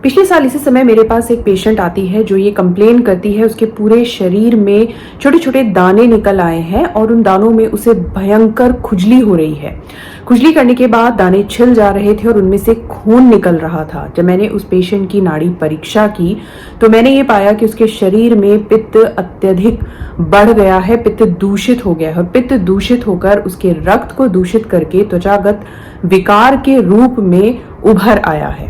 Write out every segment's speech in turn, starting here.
पिछले साल इसी समय मेरे पास एक पेशेंट आती है जो ये कंप्लेन करती है उसके पूरे शरीर में छोटे छोटे दाने निकल आए हैं और उन दानों में उसे भयंकर खुजली हो रही है। खुजली करने के बाद दाने छिल जा रहे थे और उनमें से खून निकल रहा था। जब मैंने उस पेशेंट की नाड़ी परीक्षा की तो मैंने ये पाया कि उसके शरीर में पित्त अत्यधिक बढ़ गया है, पित्त दूषित हो गया है और पित्त दूषित होकर उसके रक्त को दूषित करके त्वचागत विकार के रूप में उभर आया है।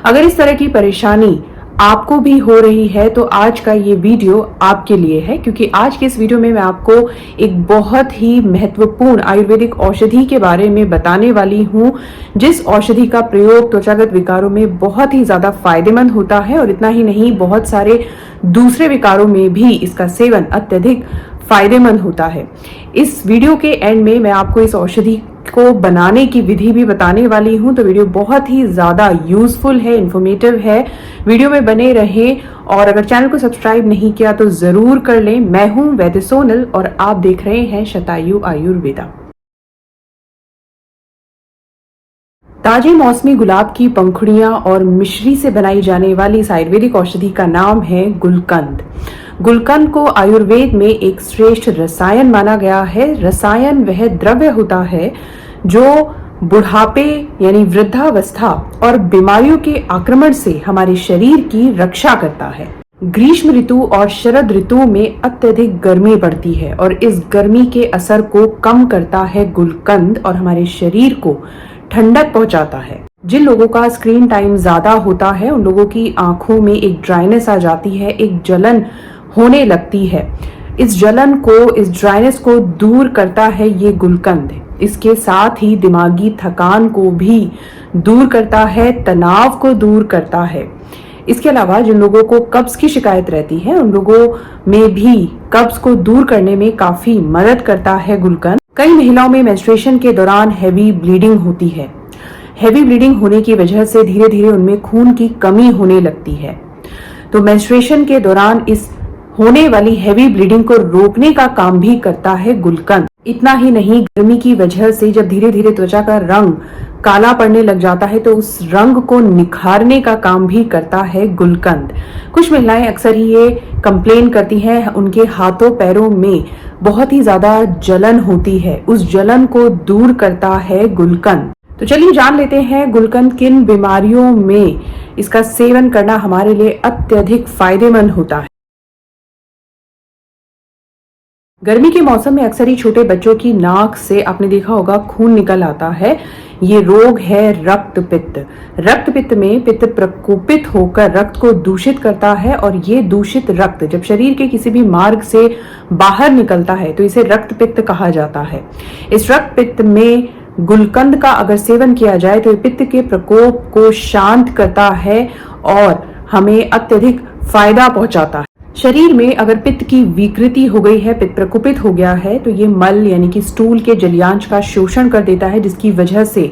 अगर इस तरह की परेशानी आपको भी हो रही है तो आज का ये वीडियो आपके लिए है, क्योंकि आज के इस वीडियो में मैं आपको एक बहुत ही महत्वपूर्ण आयुर्वेदिक औषधि के बारे में बताने वाली हूँ, जिस औषधि का प्रयोग त्वचागत विकारों में बहुत ही ज्यादा फायदेमंद होता है और इतना ही नहीं, बहुत सारे दूसरे विकारों में भी इसका सेवन अत्यधिक फायदेमंद होता है। इस वीडियो के एंड में मैं आपको इस औषधि को बनाने की विधि भी बताने वाली हूं, तो वीडियो बहुत ही ज्यादा यूजफुल है, इंफॉर्मेटिव है। वीडियो में बने रहें और अगर चैनल को सब्सक्राइब नहीं किया तो जरूर कर लें। मैं हूं वैद्य सोनल और आप देख रहे हैं शतायु आयुर्वेदा। ताजे मौसमी गुलाब की पंखुड़ियां और मिश्री से बनाई जाने वाली इस आयुर्वेदिक औषधि का नाम है गुलकंद। गुलकंद को आयुर्वेद में एक श्रेष्ठ रसायन माना गया है। रसायन वह द्रव्य होता है जो बुढ़ापे यानी वृद्धावस्था और बीमारियों के आक्रमण से हमारे शरीर की रक्षा करता है। ग्रीष्म ऋतु और शरद ऋतु में अत्यधिक गर्मी बढ़ती है और इस गर्मी के असर को कम करता है गुलकंद और हमारे शरीर को ठंडक पहुंचाता है। जिन लोगों का स्क्रीन टाइम ज्यादा होता है उन लोगों की आंखों में एक ड्राइनेस आ जाती है, एक जलन होने लगती है। इस जलन को, इस ड्राइनेस को दूर करता है ये गुलकंद। इसके साथ ही दिमागी थकान को भी दूर करता है, तनाव को दूर करता है। इसके अलावा जिन लोगों को कब्ज की शिकायत रहती है उन लोगों में भी कब्ज को दूर करने में काफी मदद करता है गुलकंद। कई महिलाओं में मेंस्ट्रुएशन के दौरान हैवी ब्लीडिंग होती है। हैवी ब्लीडिंग होने की वजह से धीरे धीरे उनमें खून की कमी होने लगती है, तो मेंस्ट्रुएशन के दौरान इस होने वाली हैवी ब्लीडिंग को रोकने का काम भी करता है गुलकंद। इतना ही नहीं, गर्मी की वजह से जब धीरे धीरे त्वचा का रंग काला पड़ने लग जाता है तो उस रंग को निखारने का काम भी करता है गुलकंद। कुछ महिलाएं अक्सर ही ये कंप्लेन करती हैं, उनके हाथों पैरों में बहुत ही ज्यादा जलन होती है, उस जलन को दूर करता है गुलकंद। तो चलिए जान लेते हैं गुलकंद किन बीमारियों में इसका सेवन करना हमारे लिए अत्यधिक फायदेमंद होता है। गर्मी के मौसम में अक्सर ही छोटे बच्चों की नाक से आपने देखा होगा खून निकल आता है। ये रोग है रक्त पित्त। रक्त पित्त में पित्त प्रकोपित होकर रक्त को दूषित करता है और ये दूषित रक्त जब शरीर के किसी भी मार्ग से बाहर निकलता है तो इसे रक्त पित्त कहा जाता है। इस रक्त पित्त में गुलकंद का अगर सेवन किया जाए तो पित्त के प्रकोप को शांत करता है और हमें अत्यधिक फायदा पहुंचाता है। शरीर में अगर पित्त की विकृति हो गई है, पित्त प्रकोपित हो गया है, तो ये मल यानी कि स्टूल के जलियांश का शोषण कर देता है, जिसकी वजह से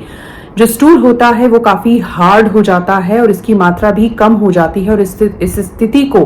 जो स्टूल होता है वो काफी हार्ड हो जाता है और इसकी मात्रा भी कम हो जाती है और इस स्थिति को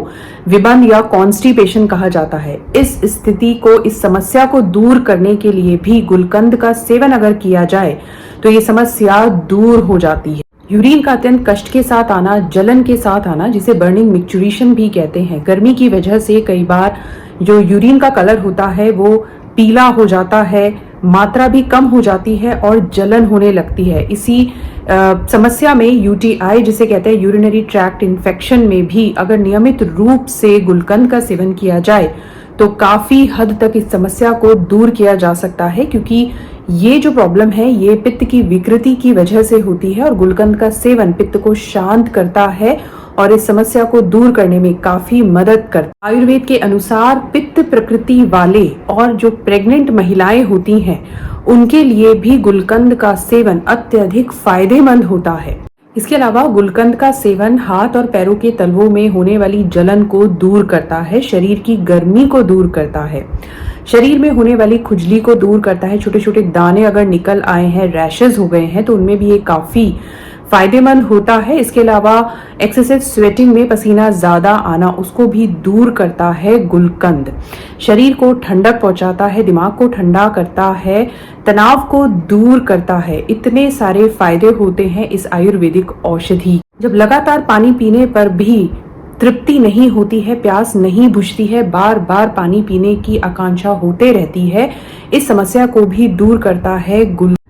विबंध या कॉन्स्टिपेशन कहा जाता है। इस स्थिति को, इस समस्या को दूर करने के लिए भी गुलकंद का सेवन अगर किया जाए तो ये समस्या दूर हो जाती है। यूरिन का अत्यंत कष्ट के साथ आना, जलन के साथ आना, जिसे बर्निंग मिक्चुरेशन भी कहते हैं। गर्मी की वजह से कई बार जो यूरिन का कलर होता है वो पीला हो जाता है, मात्रा भी कम हो जाती है और जलन होने लगती है। इसी समस्या में यूटीआई जिसे कहते हैं यूरिनरी ट्रैक्ट इन्फेक्शन में भी अगर नियमित रूप से गुलकंद का सेवन किया जाए तो काफी हद तक इस समस्या को दूर किया जा सकता है, क्योंकि ये जो प्रॉब्लम है ये पित्त की विकृति की वजह से होती है और गुलकंद का सेवन पित्त को शांत करता है और इस समस्या को दूर करने में काफी मदद करता है। आयुर्वेद के अनुसार पित्त प्रकृति वाले और जो प्रेग्नेंट महिलाएं होती हैं उनके लिए भी गुलकंद का सेवन अत्यधिक फायदेमंद होता है। इसके अलावा गुलकंद का सेवन हाथ और पैरों के तलवों में होने वाली जलन को दूर करता है, शरीर की गर्मी को दूर करता है, शरीर में होने वाली खुजली को दूर करता है। छोटे छोटे दाने अगर निकल आए हैं, रैशेज हो गए हैं, तो उनमें भी ये काफी फायदेमंद होता है। इसके अलावा एक्सेसिव स्वेटिंग में पसीना ज्यादा आना उसको भी दूर करता है गुलकंद। शरीर को ठंडक पहुंचाता है, दिमाग को ठंडा करता है, तनाव को दूर करता है। इतने सारे फायदे होते हैं इस आयुर्वेदिक औषधि। जब लगातार पानी पीने पर भी तृप्ति नहीं होती है, प्यास नहीं बुझती है, बार बार पानी पीने की आकांक्षा होते रहती है, इस समस्या को भी दूर करता है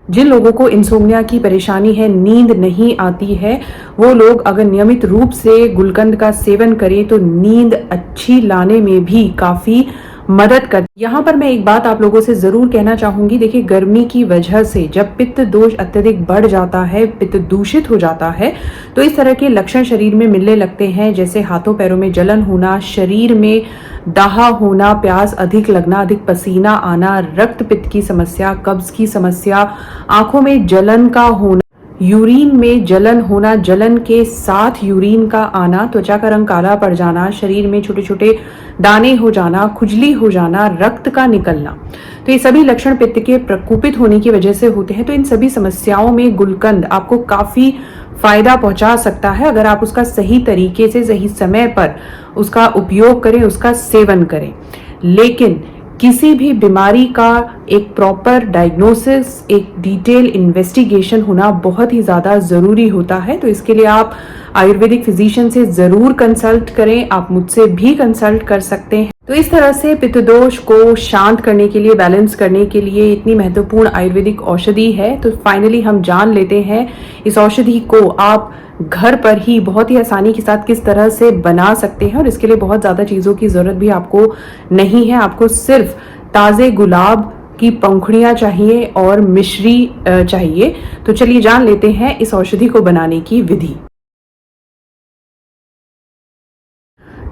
जिन लोगों को इंसोम्निया की परेशानी है, नींद नहीं आती है, वो लोग अगर नियमित रूप से गुलकंद का सेवन करें तो नींद अच्छी लाने में भी काफी मदद कर। यहाँ पर मैं एक बात आप लोगों से जरूर कहना चाहूंगी, देखिए गर्मी की वजह से जब पित्त दोष अत्यधिक बढ़ जाता है, पित्त दूषित हो जाता है, तो इस तरह के लक्षण शरीर में मिलने लगते हैं, जैसे हाथों पैरों में जलन होना, शरीर में दाहा होना, प्यास अधिक लगना, अधिक पसीना आना, रक्त पित्त की समस्या, कब्ज की समस्या, आंखों में जलन का होना, यूरिन में जलन होना, जलन के साथ यूरिन का आना, त्वचा का रंग काला पड़ जाना, शरीर में छोटे छोटे दाने हो जाना, खुजली हो जाना, रक्त का निकलना, तो ये सभी लक्षण पित्त के प्रकोपित होने की वजह से होते हैं। तो इन सभी समस्याओं में गुलकंद आपको काफी फायदा पहुंचा सकता है अगर आप उसका सही तरीके से सही समय पर उसका उपयोग करें, उसका सेवन करें। लेकिन किसी भी बीमारी का एक प्रॉपर डायग्नोसिस, एक डिटेल इन्वेस्टिगेशन होना बहुत ही ज़्यादा ज़रूरी होता है। तो इसके लिए आप आयुर्वेदिक फिजिशियन से ज़रूर कंसल्ट करें, आप मुझसे भी कंसल्ट कर सकते हैं। तो इस तरह से पित्त दोष को शांत करने के लिए, बैलेंस करने के लिए इतनी महत्वपूर्ण आयुर्वेदिक औषधि है। तो फाइनली हम जान लेते हैं इस औषधि को आप घर पर ही बहुत ही आसानी के साथ किस तरह से बना सकते हैं, और इसके लिए बहुत ज़्यादा चीज़ों की ज़रूरत भी आपको नहीं है। आपको सिर्फ ताज़े गुलाब की पंखुड़ियाँ चाहिए और मिश्री चाहिए। तो चलिए जान लेते हैं इस औषधि को बनाने की विधि।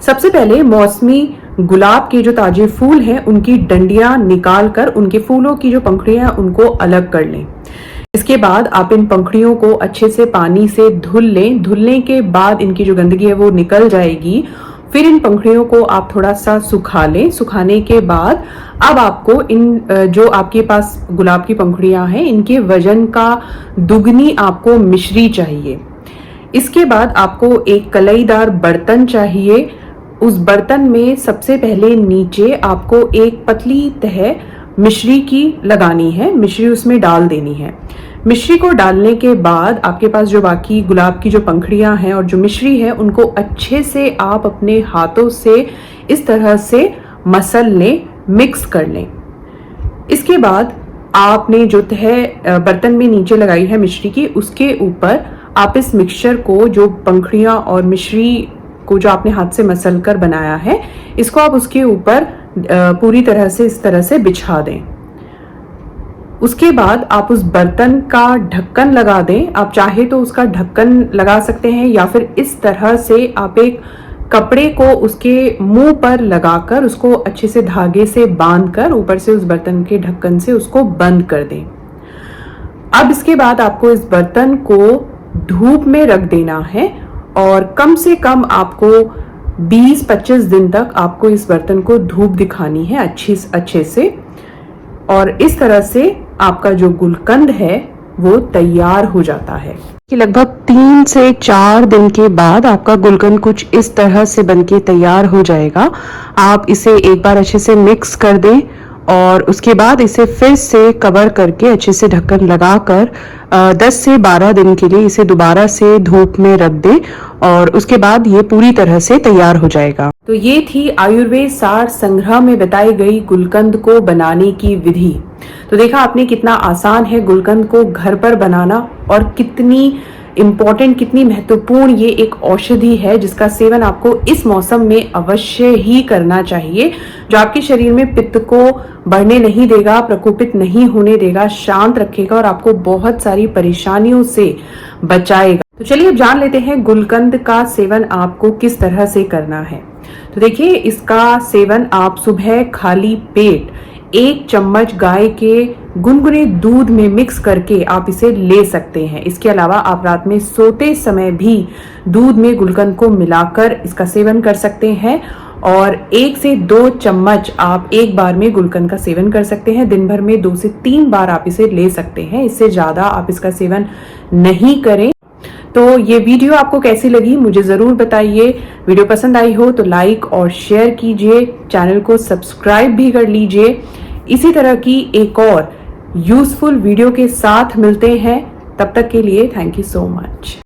सबसे पहले मौसमी गुलाब के जो ताजे फूल हैं उनकी डंडियां निकाल कर उनके फूलों की जो पंखुड़ियां उनको अलग कर लें। इसके बाद आप इन पंखुड़ियों को अच्छे से पानी से धुल लें। धुलने के बाद इनकी जो गंदगी है वो निकल जाएगी। फिर इन पंखुड़ियों को आप थोड़ा सा सुखा लें। सुखाने के बाद अब आपको इन जो आपके पास गुलाब की पंखुड़ियां हैं इनके वजन का दुगनी आपको मिश्री चाहिए। इसके बाद आपको एक कलईदार बर्तन चाहिए। उस बर्तन में सबसे पहले नीचे आपको एक पतली तह मिश्री की लगानी है, मिश्री उसमें डाल देनी है। मिश्री को डालने के बाद आपके पास जो बाकी गुलाब की जो पंखुड़ियां हैं और जो मिश्री है उनको अच्छे से आप अपने हाथों से इस तरह से मसल लें, मिक्स कर लें। इसके बाद आपने जो तह बर्तन में नीचे लगाई है मिश्री की, उसके ऊपर आप इस मिक्सचर को, जो पंखुड़ियां और मिश्री को जो आपने हाथ से मसल कर बनाया है, इसको आप उसके ऊपर पूरी तरह से इस तरह से बिछा दें। उसके बाद आप उस बर्तन का ढक्कन लगा दें। आप चाहे तो उसका ढक्कन लगा सकते हैं या फिर इस तरह से आप एक कपड़े को उसके मुंह पर लगाकर उसको अच्छे से धागे से बांधकर ऊपर से उस बर्तन के ढक्कन से उसको बंद कर दें। अब इसके बाद आपको इस बर्तन को धूप में रख देना है और कम से कम आपको 20-25 दिन तक आपको इस बर्तन को धूप दिखानी है अच्छे से। और इस तरह से आपका जो गुलकंद है वो तैयार हो जाता है कि लगभग 3 से 4 दिन के बाद आपका गुलकंद कुछ इस तरह से बनके तैयार हो जाएगा। आप इसे एक बार अच्छे से मिक्स कर दें और उसके बाद इसे फिर से कवर करके अच्छे से ढक्कन लगाकर 10 से 12 दिन के लिए इसे दोबारा से धूप में रख दें और उसके बाद ये पूरी तरह से तैयार हो जाएगा। तो ये थी आयुर्वेद सार संग्रह में बताई गई गुलकंद को बनाने की विधि। तो देखा आपने कितना आसान है गुलकंद को घर पर बनाना और कितनी इम्पॉर्टेंट, कितनी महत्वपूर्ण ये एक औषधि है जिसका सेवन आपको इस मौसम में अवश्य ही करना चाहिए, जो आपके शरीर में पित्त को बढ़ने नहीं देगा, प्रकोपित नहीं होने देगा, शांत रखेगा और आपको बहुत सारी परेशानियों से बचाएगा। तो चलिए अब जान लेते हैं गुलकंद का सेवन आपको किस तरह से करना है। तो देखिए, इसका सेवन आप सुबह खाली पेट 1 चम्मच गाय के गुनगुने दूध में मिक्स करके आप इसे ले सकते हैं। इसके अलावा आप रात में सोते समय भी दूध में गुलकंद को मिलाकर इसका सेवन कर सकते हैं और 1 से 2 चम्मच आप एक बार में गुलकंद का सेवन कर सकते हैं। दिन भर में 2 से 3 बार आप इसे ले सकते हैं, इससे ज्यादा आप इसका सेवन नहीं करें। तो ये वीडियो आपको कैसी लगी मुझे जरूर बताइए। वीडियो पसंद आई हो तो लाइक और शेयर कीजिए, चैनल को सब्सक्राइब भी कर लीजिए। इसी तरह की एक और यूजफुल वीडियो के साथ मिलते हैं, तब तक के लिए थैंक यू सो मच।